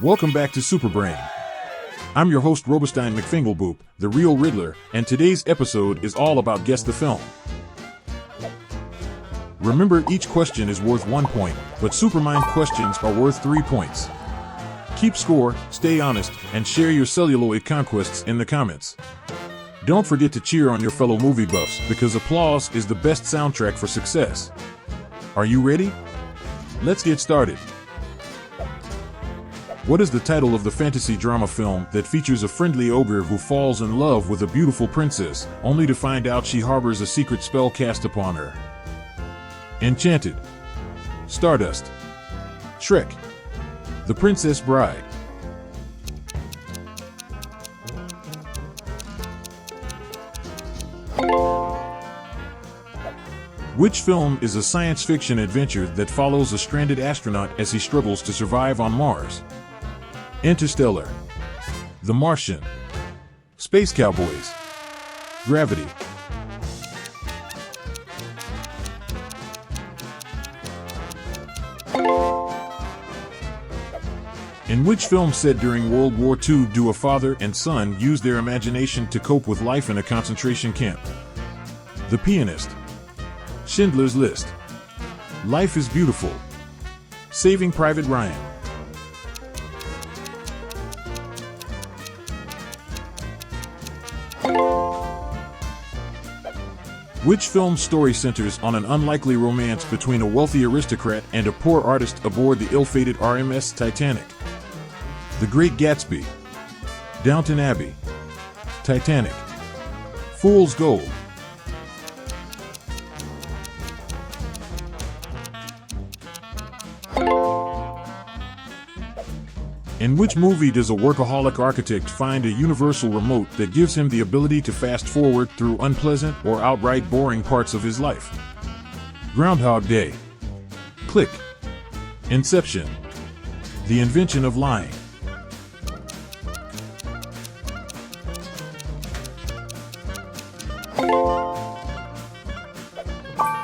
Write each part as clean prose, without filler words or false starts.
Welcome back to SuperBrain. I'm your host Robostein McFingalboop, the real Riddler, and today's episode is all about Guess the Film. Remember, each question is worth 1 point, but Supermind questions are worth 3 points. Keep score, stay honest, and share your celluloid conquests in the comments. Don't forget to cheer on your fellow movie buffs, because applause is the best soundtrack for success. Are you ready? Let's get started. What is the title of the fantasy drama film that features a friendly ogre who falls in love with a beautiful princess, only to find out she harbors a secret spell cast upon her? Enchanted, Stardust, Shrek, The Princess Bride. Which film is a science fiction adventure that follows a stranded astronaut as he struggles to survive on Mars? Interstellar, The Martian, Space Cowboys, Gravity. In which film set during World War II do a father and son use their imagination to cope with life in a concentration camp? The Pianist, Schindler's List, Life is Beautiful, Saving Private Ryan. Which film's story centers on an unlikely romance between a wealthy aristocrat and a poor artist aboard the ill-fated RMS Titanic? The Great Gatsby, Downton Abbey, Titanic, Fool's Gold. In which movie does a workaholic architect find a universal remote that gives him the ability to fast forward through unpleasant or outright boring parts of his life? Groundhog Day, Click, Inception, The Invention of Lying.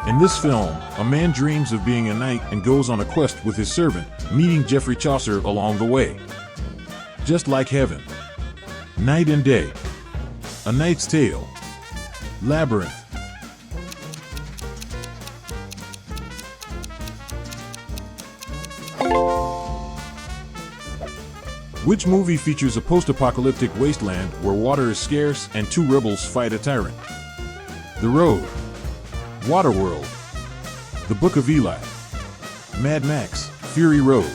In this film, a man dreams of being a knight and goes on a quest with his servant, meeting Geoffrey Chaucer along the way. Just Like Heaven, Night and Day, A Knight's Tale, Labyrinth. Which movie features a post-apocalyptic wasteland where water is scarce and two rebels fight a tyrant? The Road, Waterworld, The Book of Eli, Mad Max, Fury Road.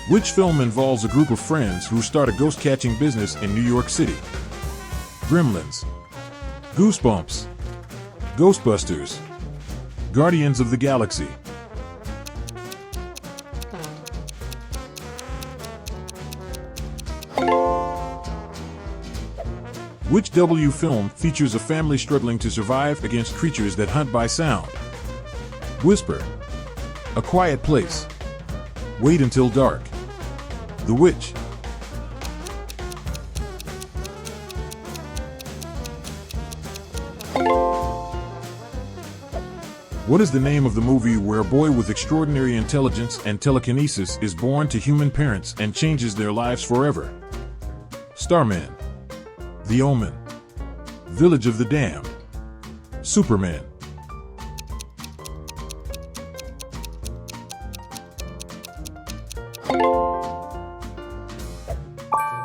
Which film involves a group of friends who start a ghost-catching business in New York City? Gremlins, Goosebumps, Ghostbusters, Guardians of the Galaxy. Which W film features a family struggling to survive against creatures that hunt by sound? Whisper, A Quiet Place, Wait Until Dark, The Witch. What is the name of the movie where a boy with extraordinary intelligence and telekinesis is born to human parents and changes their lives forever? Starman, The Omen, Village of the Damned, Superman.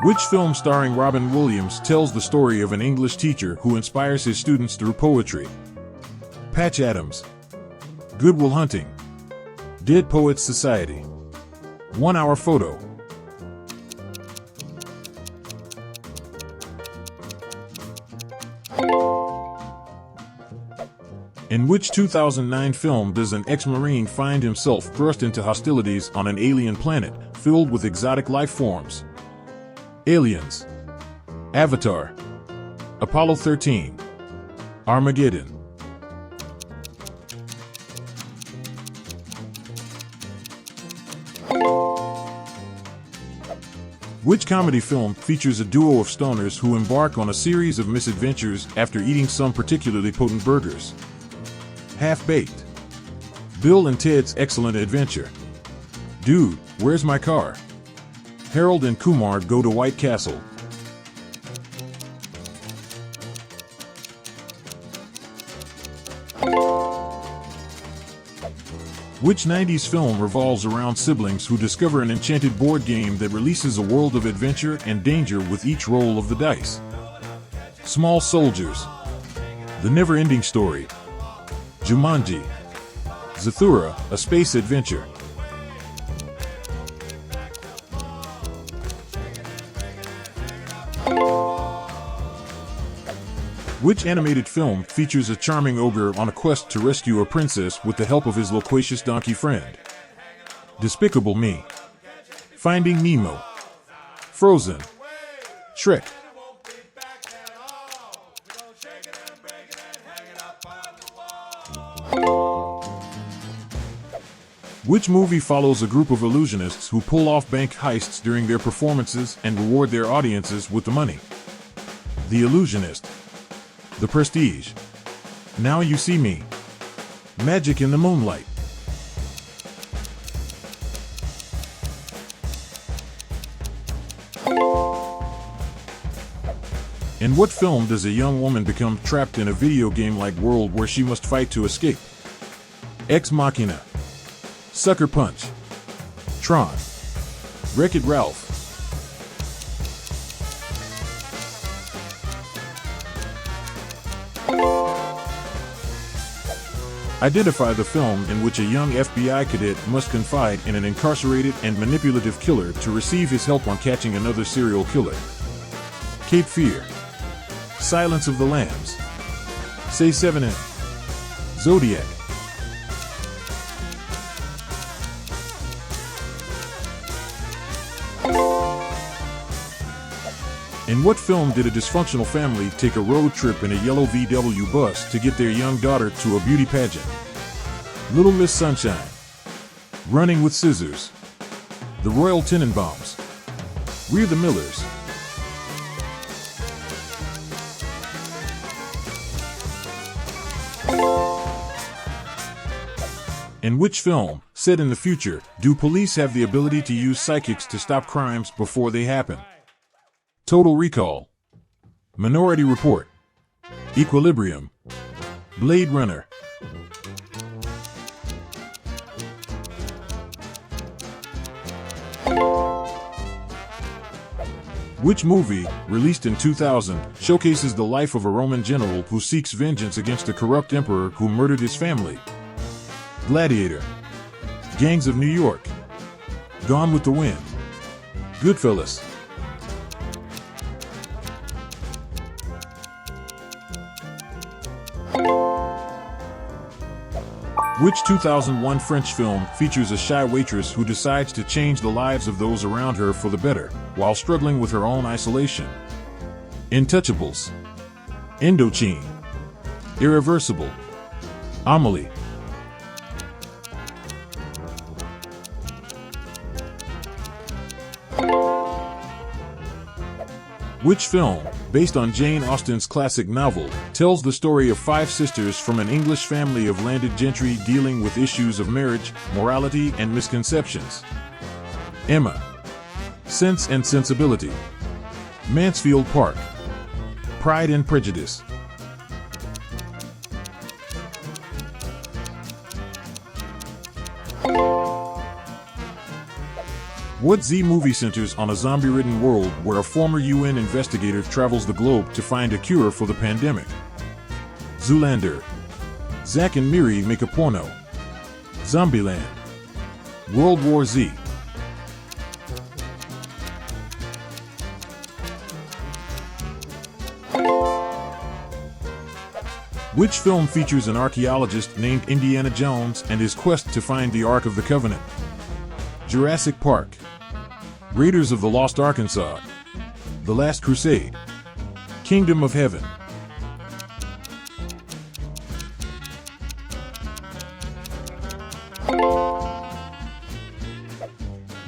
Which film starring Robin Williams tells the story of an English teacher who inspires his students through poetry? Patch Adams, Good Will Hunting, Dead Poets Society, 1 Hour Photo. In which 2009 film does an ex-Marine find himself thrust into hostilities on an alien planet filled with exotic life forms? Aliens, Avatar, Apollo 13, Armageddon. Which comedy film features a duo of stoners who embark on a series of misadventures after eating some particularly potent burgers? Half-Baked. Bill and Ted's Excellent Adventure. Dude, Where's My Car? Harold and Kumar Go to White Castle. Which 90s film revolves around siblings who discover an enchanted board game that releases a world of adventure and danger with each roll of the dice? Small Soldiers. The Never-Ending Story. Jumanji. Zathura, A Space Adventure. Which animated film features a charming ogre on a quest to rescue a princess with the help of his loquacious donkey friend? Despicable Me. Finding Nemo. Frozen. Shrek. Which movie follows a group of illusionists who pull off bank heists during their performances and reward their audiences with the money? The Illusionist. The Prestige. Now You See Me. Magic in the Moonlight. In what film does a young woman become trapped in a video game-like world where she must fight to escape? Ex Machina. Sucker Punch. Tron. Wreck-It Ralph. Identify the film in which a young FBI cadet must confide in an incarcerated and manipulative killer to receive his help on catching another serial killer. Cape Fear. Silence of the Lambs. Say 7M. Zodiac. In what film did a dysfunctional family take a road trip in a yellow VW bus to get their young daughter to a beauty pageant? Little Miss Sunshine. Running with Scissors. The Royal Tenenbaums. We're the Millers. In which film, set in the future, do police have the ability to use psychics to stop crimes before they happen? Total Recall. Minority Report. Equilibrium. Blade Runner. Which movie, released in 2000, showcases the life of a Roman general who seeks vengeance against a corrupt emperor who murdered his family? Gladiator. Gangs of New York. Gone with the Wind. Goodfellas. Which 2001 French film features a shy waitress who decides to change the lives of those around her for the better, while struggling with her own isolation? Intouchables. Indochine. Irreversible. Amelie. Which film, based on Jane Austen's classic novel, tells the story of 5 sisters from an English family of landed gentry dealing with issues of marriage, morality, and misconceptions? Emma. Sense and Sensibility. Mansfield Park. Pride and Prejudice. What Z movie centers on a zombie-ridden world where a former UN investigator travels the globe to find a cure for the pandemic? Zoolander. Zack and Miri Make a Porno. Zombieland. World War Z. Which film features an archaeologist named Indiana Jones and his quest to find the Ark of the Covenant? Jurassic Park. Raiders of the Lost Arkansas. The Last Crusade. Kingdom of Heaven.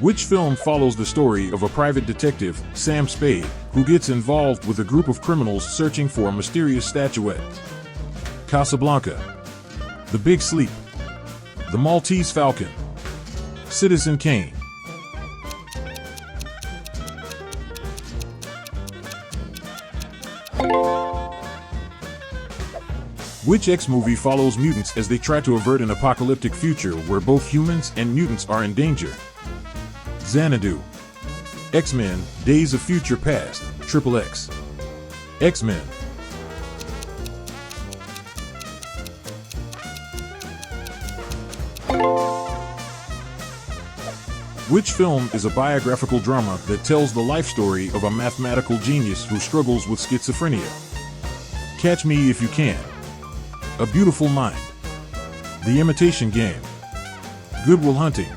Which film follows the story of a private detective, Sam Spade, who gets involved with a group of criminals searching for a mysterious statuette? Casablanca, The Big Sleep, The Maltese Falcon, Citizen Kane. Which X movie follows mutants as they try to avert an apocalyptic future where both humans and mutants are in danger? Xanadu, X-Men, Days of Future Past, XXX. X-Men. Which film is a biographical drama that tells the life story of a mathematical genius who struggles with schizophrenia? Catch Me If You Can, A Beautiful Mind, The Imitation Game, Good Will Hunting.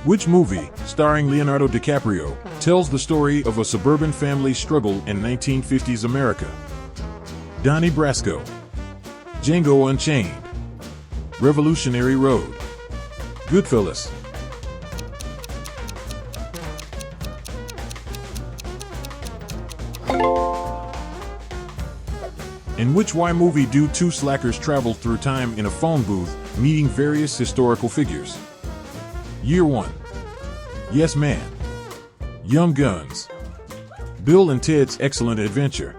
Which movie, starring Leonardo DiCaprio, tells the story of a suburban family's struggle in 1950s America? Donnie Brasco, Django Unchained, Revolutionary Road, Goodfellas. In which Y movie do two slackers travel through time in a phone booth, meeting various historical figures? Year One, Yes Man, Young Guns, Bill and Ted's Excellent Adventure.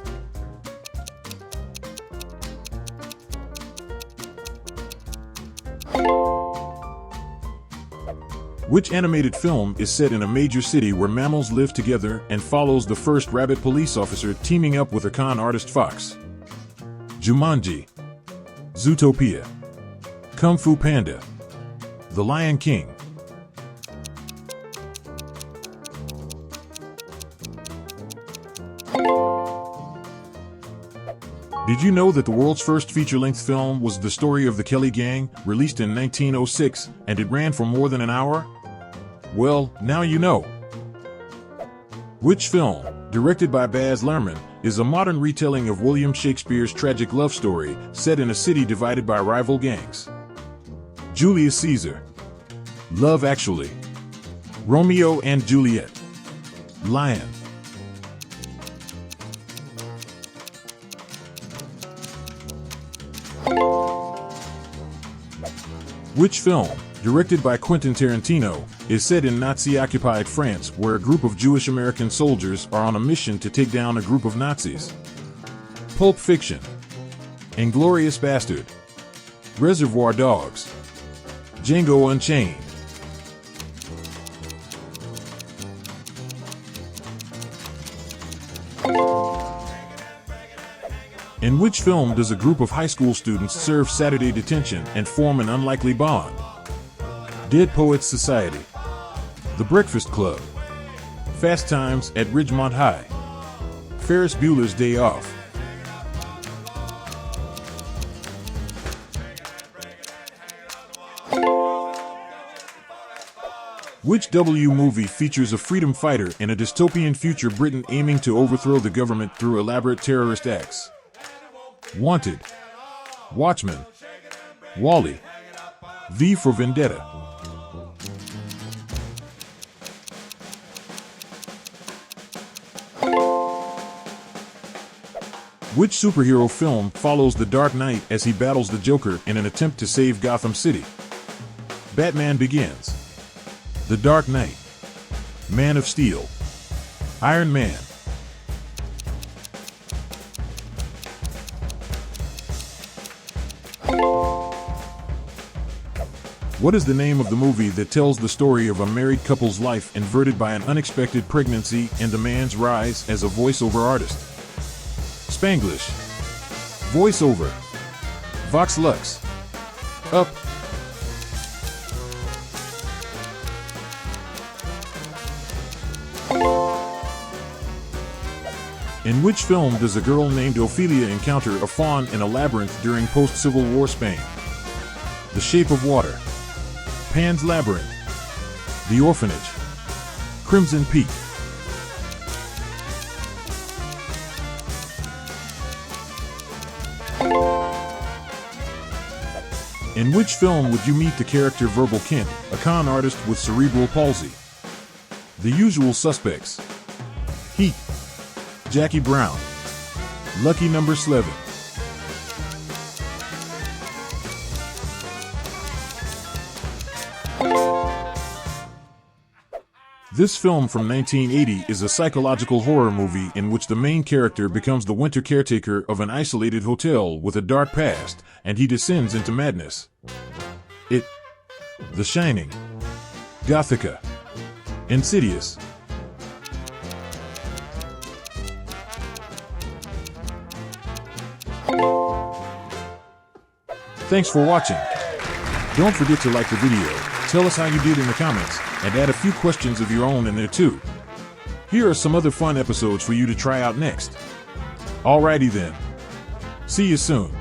Which animated film is set in a major city where mammals live together and follows the first rabbit police officer teaming up with a con artist fox? Jumanji, Zootopia, Kung Fu Panda, The Lion King. Did you know that the world's first feature-length film was The Story of the Kelly Gang, released in 1906, and it ran for more than an hour? Well, now you know. Which film, directed by Baz Luhrmann, is a modern retelling of William Shakespeare's tragic love story set in a city divided by rival gangs? Julius Caesar, Love Actually, Romeo and Juliet, Lion. Which film, directed by Quentin Tarantino, is set in Nazi-occupied France where a group of Jewish American soldiers are on a mission to take down a group of Nazis? Pulp Fiction, Inglourious Bastard, Reservoir Dogs, Django Unchained. In which film does a group of high school students serve Saturday detention and form an unlikely bond? Dead Poets Society, The Breakfast Club, Fast Times at Ridgemont High, Ferris Bueller's Day Off. Which W movie features a freedom fighter in a dystopian future Britain aiming to overthrow the government through elaborate terrorist acts? Wanted, Watchmen, Wall-E, V for Vendetta. Which superhero film follows the Dark Knight as he battles the Joker in an attempt to save Gotham City? Batman Begins, The Dark Knight, Man of Steel, Iron Man. What is the name of the movie that tells the story of a married couple's life inverted by an unexpected pregnancy and a man's rise as a voiceover artist? Spanglish, Voiceover, Vox Lux, Up. In which film does a girl named Ophelia encounter a faun in a labyrinth during post-Civil War Spain? The Shape of Water, Pan's Labyrinth, The Orphanage, Crimson Peak. In which film would you meet the character Verbal Kent, a con artist with cerebral palsy? The Usual Suspects, Heat, Jackie Brown, Lucky Number 11. This film from 1980 is a psychological horror movie in which the main character becomes the winter caretaker of an isolated hotel with a dark past, and he descends into madness. It, The Shining, Gothica, Insidious. Thanks for watching. Don't forget to like the video, tell us how you did in the comments, and add a few questions of your own in there too. Here are some other fun episodes for you to try out next. Alrighty then. See you soon.